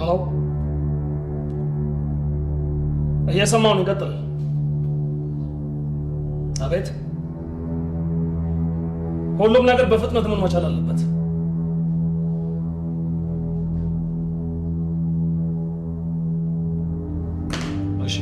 አዎ እየሰማሁ ነው። ቀጥል። አቤት። ሁሉም ነገር በፍጥነት ምን መቻል አለበት። እሺ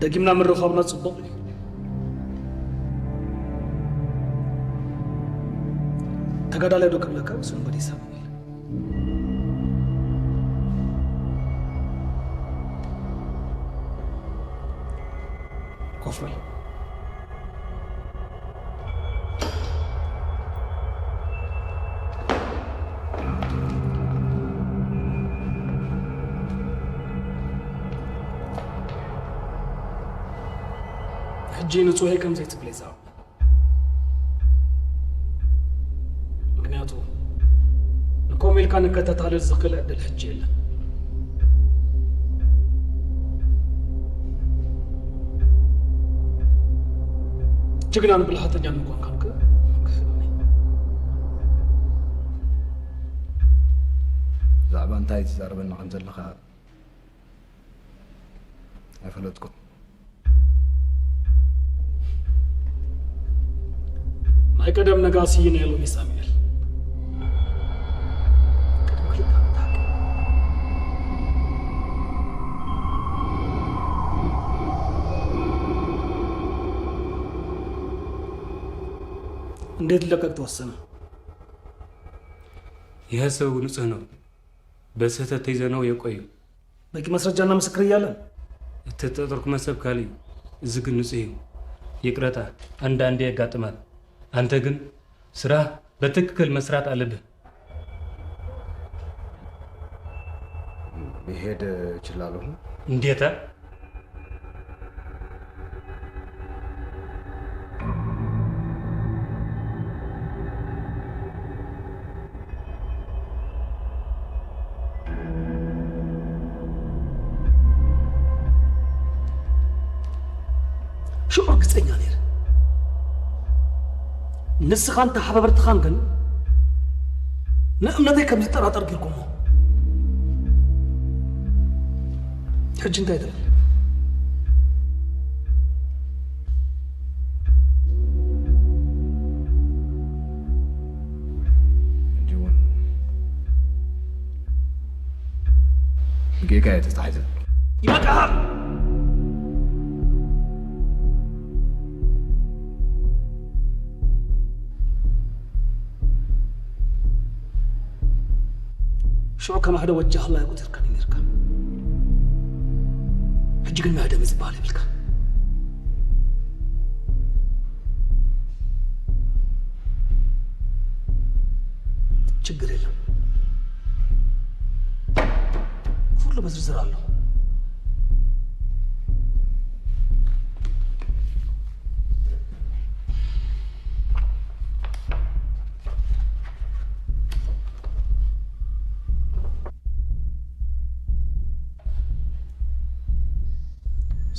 دقيمنا من رخامنا تصدقي تقعد على دوك لك وسن بدي سامي كفر جينو تسوي كم زي تبليزا مكنياتو الكوميل كان كتت على الزقل عند الحجيل جينا بالحط جان مكان كانك زعبان تايت زربنا عن زلخا أفلتكم ما يقدم نقاسي نيلو ساميل እንዴት ለቀቅ ተወሰነ? ይሄ ሰው ንጹህ ነው። በስህተት ተይዘነው የቆዩ በቂ ማስረጃና ምስክር እያለን እተጠርኩ መሰብ ካሊ እዚህ ግን ንጹህ ይቅረታ አንዳንዴ ያጋጥማል። አንተ ግን ስራ በትክክል መስራት አለብህ። ይሄድ እችላለሁ። እንዴታ شو أرقصني أنا؟ نسخان تحببت خان كن نأمنا ذيك كم ترى تركيكم حج انت يدري جون دقيقة تستحيزن يبقى شو كما هذا وجه الله يقول تركني نركب حجي قلنا هذا مزبالة بالك ችግር የለም ሁሉ በዝርዝር አለው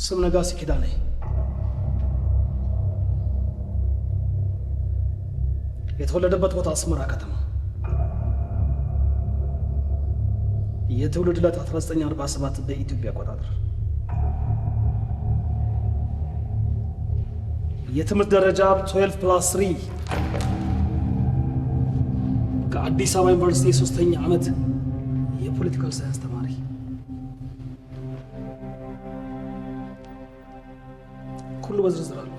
ስም ነጋሲ ኪዳኔ የተወለደበት ቦታ አስመራ ከተማ የትውልድ ዕለት 1947 በኢትዮጵያ አቆጣጠር የትምህርት ደረጃ 12+3 አዲስ አበባ ዩኒቨርሲቲ የሶስተኛ ዓመት የፖለቲካል ሳይንስ ተማሪ ኩሉ በዝርዝር አለው።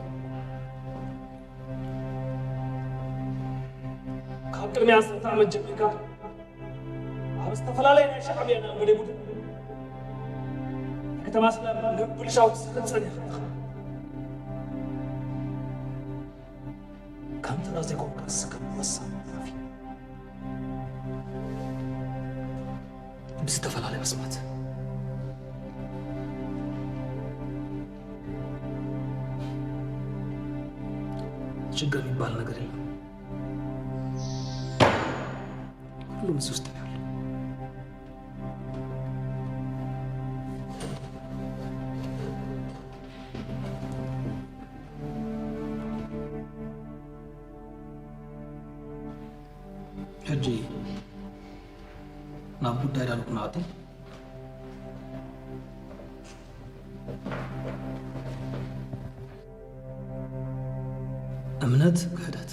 ከቅድሚያ አንስታ ዓመት ጀምሮ አብስተፈላለይ ናይ ሻዕብያና መደብ ከተማ ሰላም ብልሻውት ተጸንያ كم ترازي كوكا سكن وصا في بس تفعل على بسمات ችግር የሚባል ነገር የለም። ሁሉም እዚህ ውስጥ ነው ያለው። ሕጂ ናብ ጉዳይ ዳልኩና አቶ እምነት ክህደት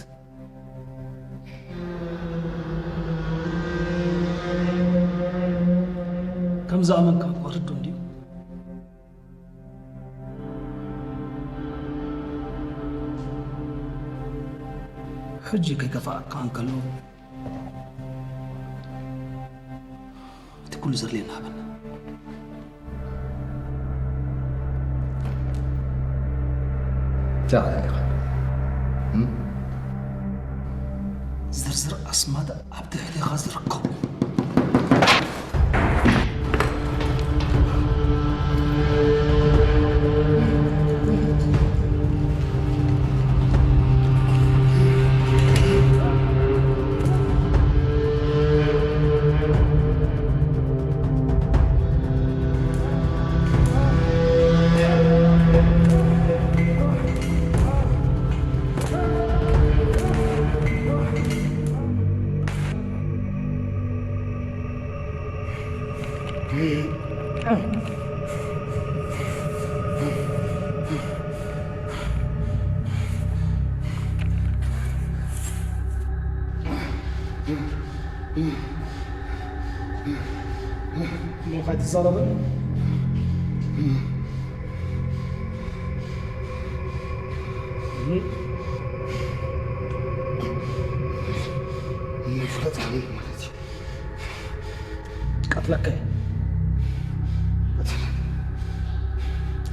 ከምዛ አመንካ ወርዶ እንዲሁ ሕጂ ከይከፋእካ እንከሎ እቲ ኩሉ ዘድልየና ሃበና زرزر أسماء عبد الهادي غازي ركب موقعة الزربة مفرد عليك مالتي قتلك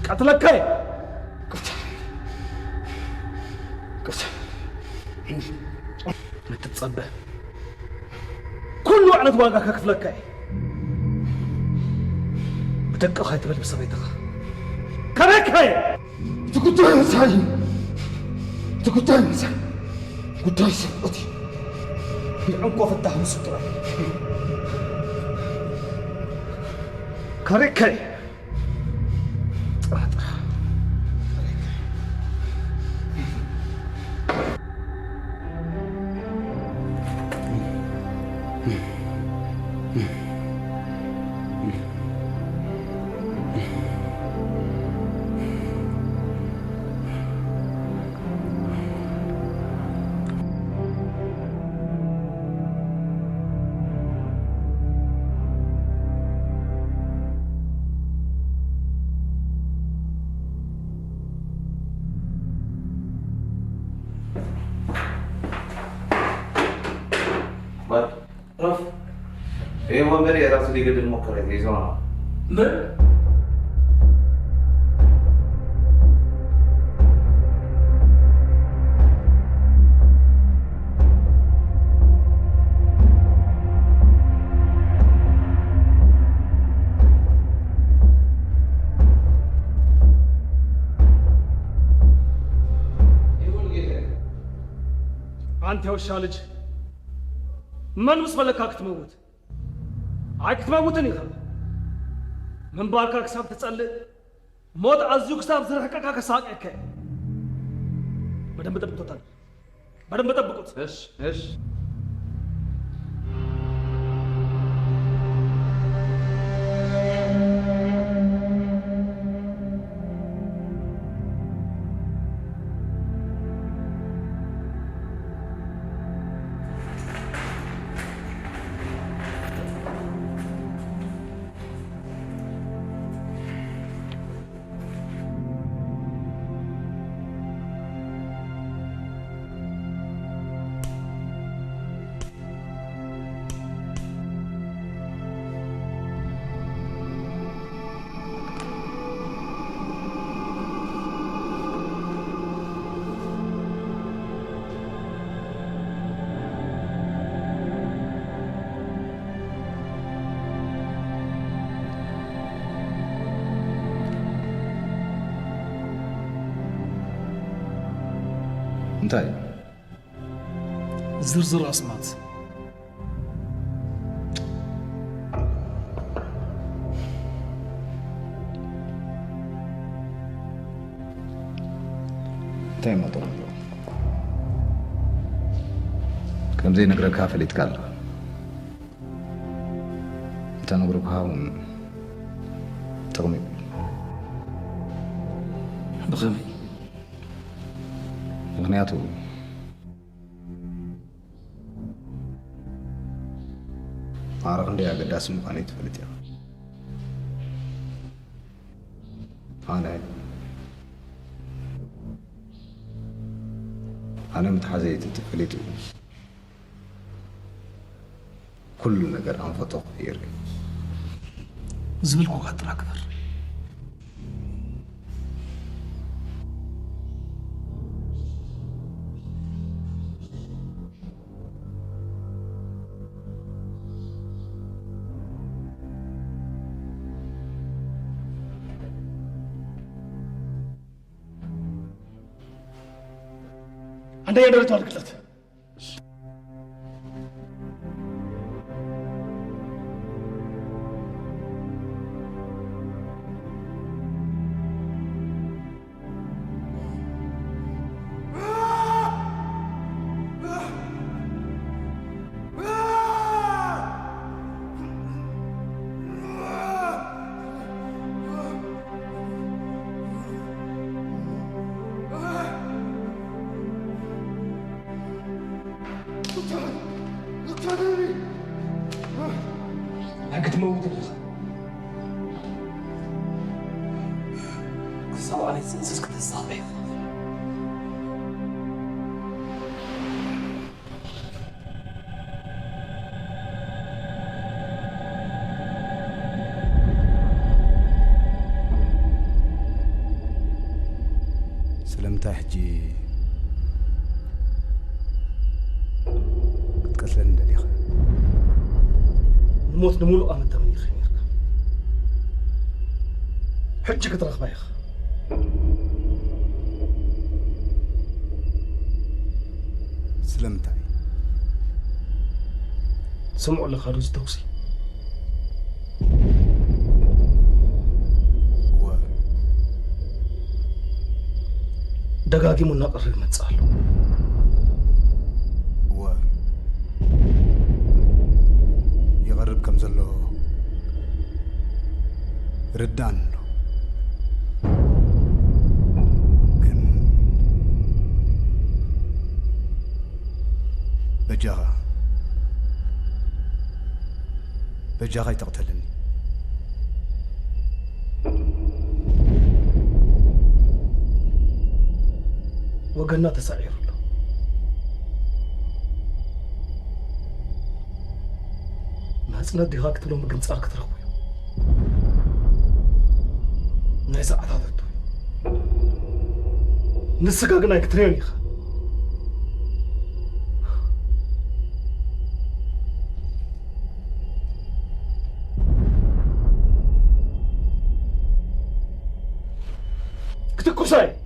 قتلك ما تتصبه كل وعنة واقعك كفلك بدك أخي تبل بسبيتك كرك هاي تكنت أنا ساي تكنت أنا ساي كنت أنا سبتي يعنقوا في التهم السطرة كرك هاي رف ايه هو مري راس اللي قد المكر اللي زمان من أنت يا وشالج من مسفلك هاك تموت هاك تموتني خل من بارك كساب تسأل موت عزيو كساب زرحك كساق إك بدم بتبقوتان بدم بتبقوت ايش انتهي زرزر أصمات انتهي ما طلب كم زي نقرأ كافة اللي تكلم انت نقرأ كافة تغمي بغمي مغنياته عارف اللي قداس مقاني تفلت يا أنا متحزيت تفلت كل نجار عن فتوى يرجع زملكو خاطر أكبر عندي يدري تاركلت هاك تموت الأخ صعب علي تسكت الصعبين سلمت حجي تقتلن دليخ نموت نمولو أمن تمني خيرك حجك ترغب يا أخ سلمت سمعوا لخارج توصي دقاقي منا قرر متسألو يغرب كم زلو ردان له كن بجاغا تقتلني وقلنا تسعير له ناسنا ديغاك تلو مقن صارك ترخوي نايسا عدادتو نسقا قنا يكتريني خا كتكو ساي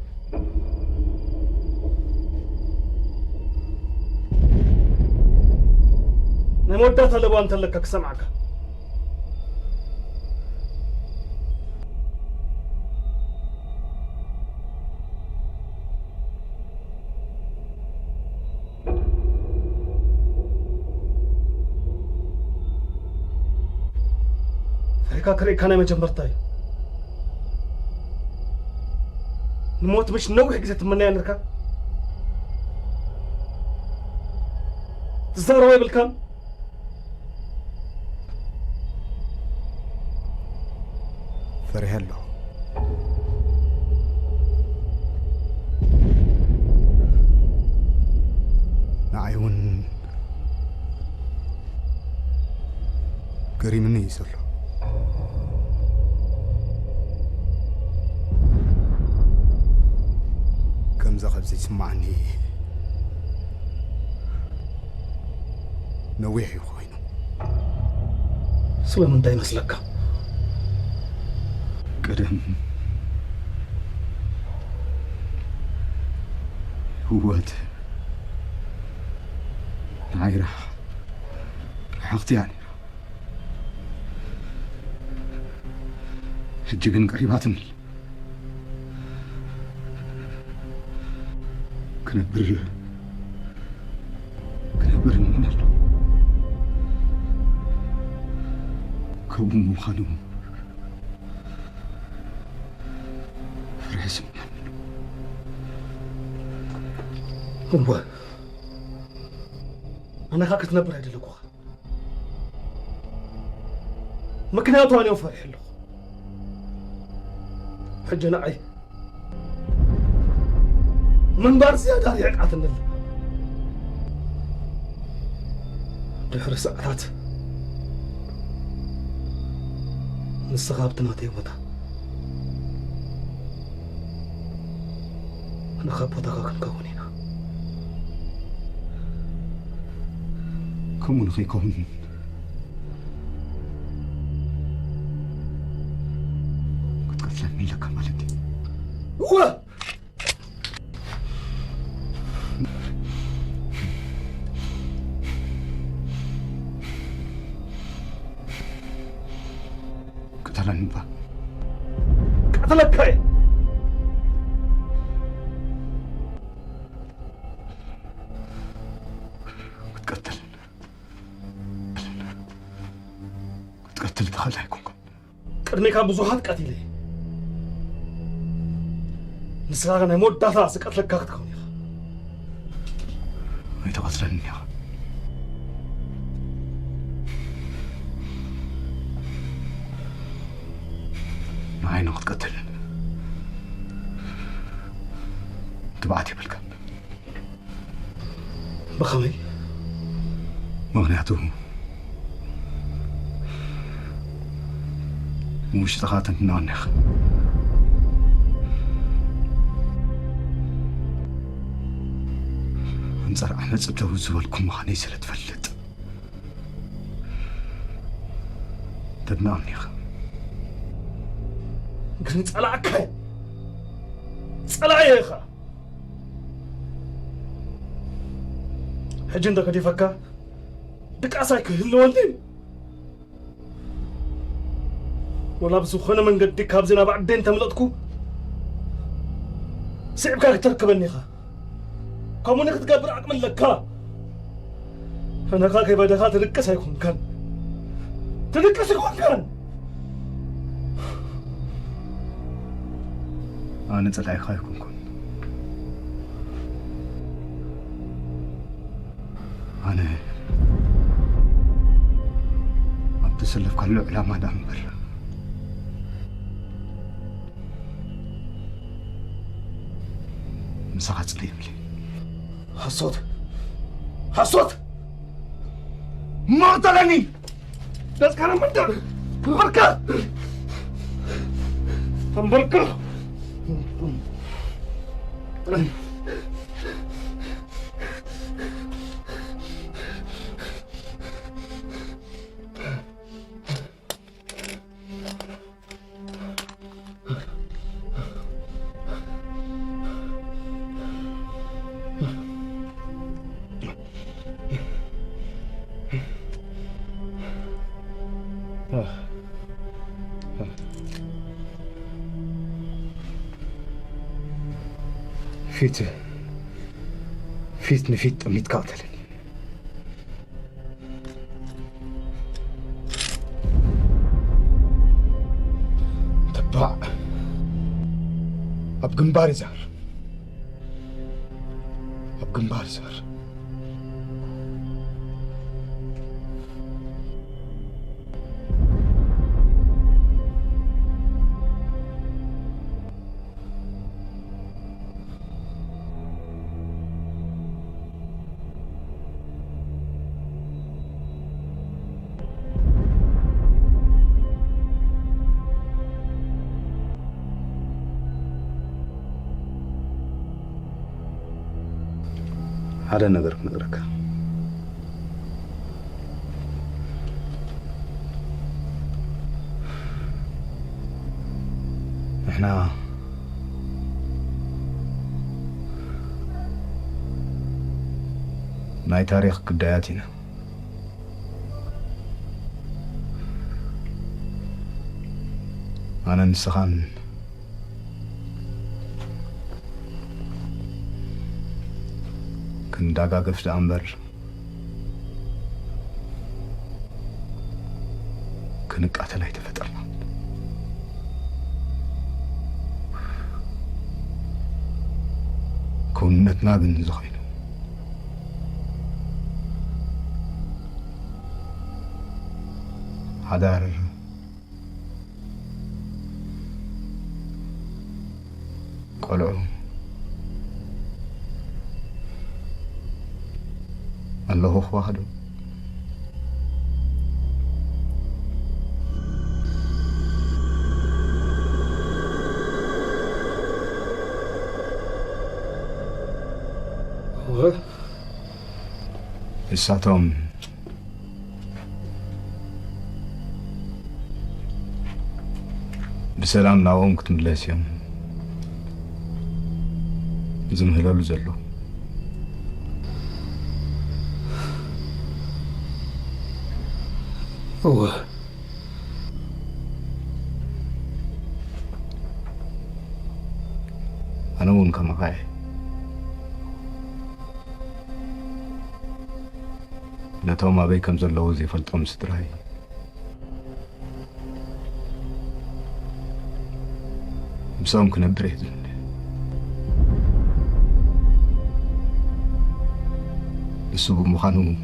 نمودات اللي وانت لك سمعك فهيك كري كان مجمرتاي نموت مش نوح جزت مني نركا تزاروا بالكم فريهلو نعيون قريمني يسلو كم زخب زي سمعني نويحي خوينو سلام داي مسلكا قدم هوات نعي راح اختياني الجبن قريبات من كنبر من كوم مخانو فرحسم هو أنا خاكت نبر هيدا لكوها مكنياتو أنا وفرح له حجة نعي من بار زيادة يقعد النل دحر ساعات نستغابتنا تيوتا أنا خابوتا كاكن كونينا كمون غي كون قد قتلت من لك مالتي هو قتلني با قتلك هاي قتل دخل هيكون قدمي كان بزوحات قتيلة نسرع أنا موت دافع سقتلك كاكت كوني ما يتقتلني يا معي نقد قتل تبعتي بالكم بخمي مغنياته مش تخاطن نانخ انصر احنا صبتو زبلكم مخاني سلتفلت تدنانيخ كنت صلاعك صلاعي يخا حج انت كدي فكا دقاساك هلوندين ولا بسخونه من قد كابزنا بعدين تملطكو صعبك تركبني خا كمونك تقبر عقم لك انا كاكي بدخات تركس يكون كان تركس يكون كان أنا تلاقي خايكم كن أنا عبد السلف قال له إلى ما دام برا مساحة صليم لي حصوت ما قتلني بس كان من ده بركة بركة فيت نفيت أميت قاتلني تبع أب جنباري زهر هذا نظرك احنا ناي تاريخ كداياتنا أنا نسخان كن داقا قفت أمبر كنك قاتل تفترنا كونتنا بن زخينو حدار قلعو الله وحده الساتوم بسلام ناوم كتملس يوم زمهلالو زلو هو أنا ون كما قاعد نتوم أبي كم زلوا زي فلتهم ستراي بسام كنا بريد السوق مخانو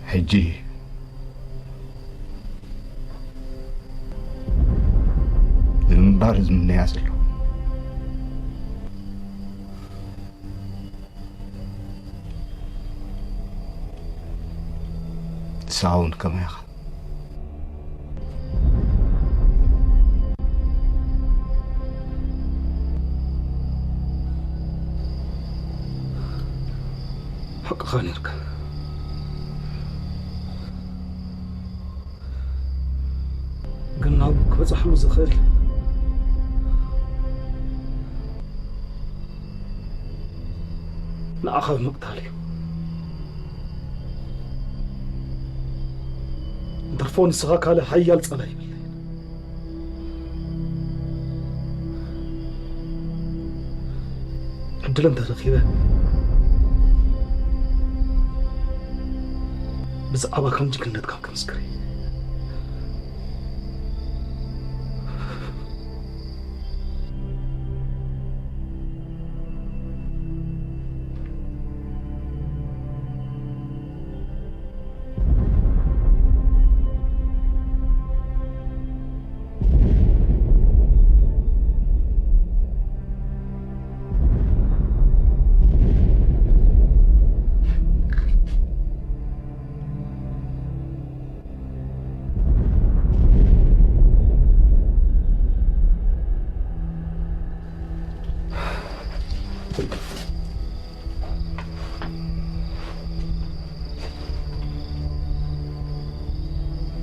حجي المبارز من ياسلو ساون كما يخ حق خانيرك قلنا ابوك بزحلو زخيل نأخذ مقتالي درفون السغاك على حيال صلاي بالليل عدل انت رخيبه بس أبا كم جكنت كم كمسكري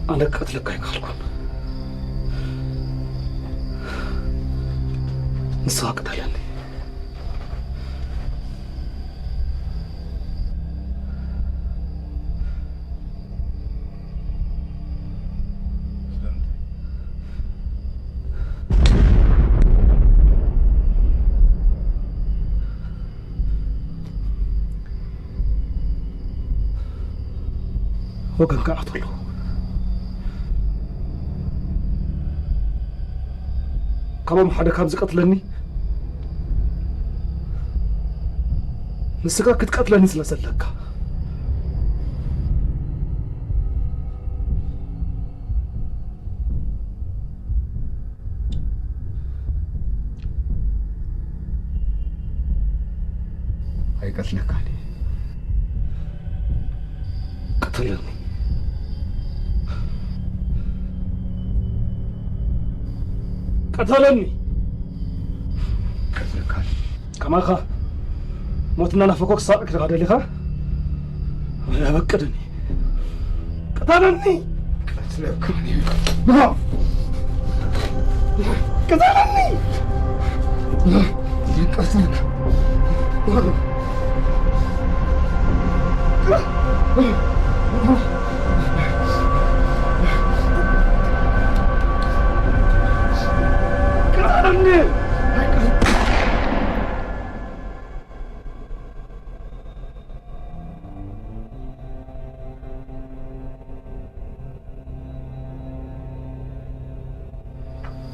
أنا قتلك يا خالكم نساق تلاني وكان قاعد له كم حدا كابز قتلني نسقا كتقتلني سلاسلك هاي قتلك علي قتلني قتلني قتلك علي كما خا موتنا نفكوك ساق كده غادي لخا يا بقدني قتلني قتلك علي قتلني يقتلك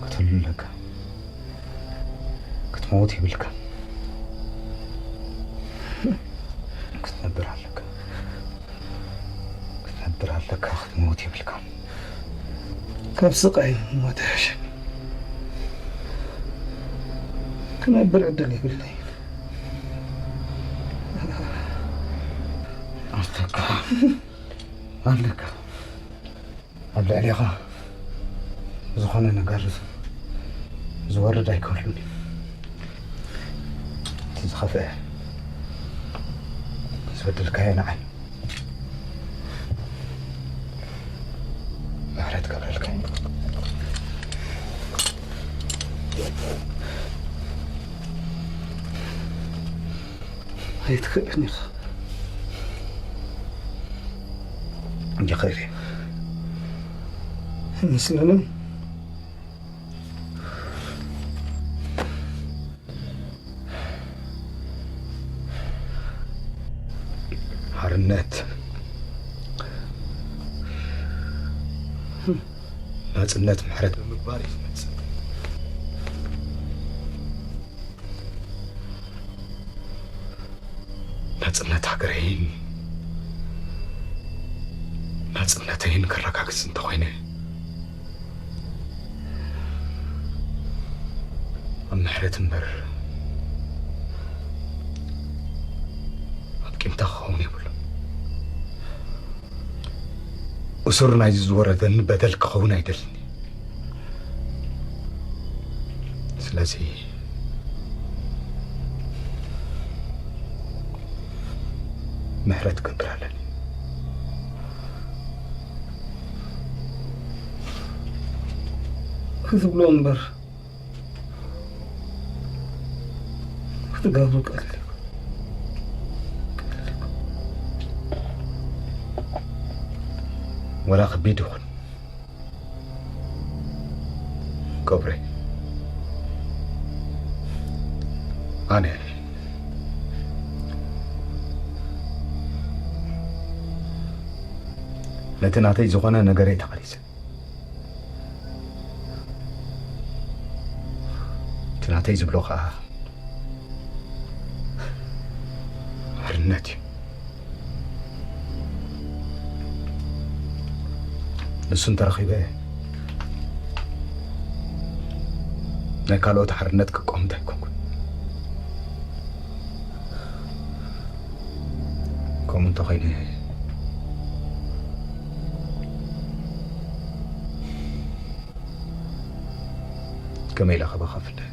قتلك كتموت يبلك كتنبر عليك كتموت يبلك كيف سقعي موتاش كنبر عدني بالليل عليك قبل عليها زخون نقر زورد አይከሉኝ تزخفه زبدل كاين عين مهرت قبل الكاين هيتكلني يا خيري مسلم حرنت ناصنت محرت بمግባር ይመጽእ ናጽነት ሃገረይን ናጽነተይን ከረጋግጽ እንተኾይነ محرت እምበር أبكيمتا خوني بلو وسرنا يزورة ذن بدل كخونا يدلني سلاسي محرت كبر علني خذ بلومبر خذ قابلك قال ولا خبيدون كبري أنا نتناتي زغنا نجاري تقليس تناتي زبلوخا حرنتي نسون ترخيبه نكالوت حرنت كقوم تايكون كوم تخيني كميلا خبا خفله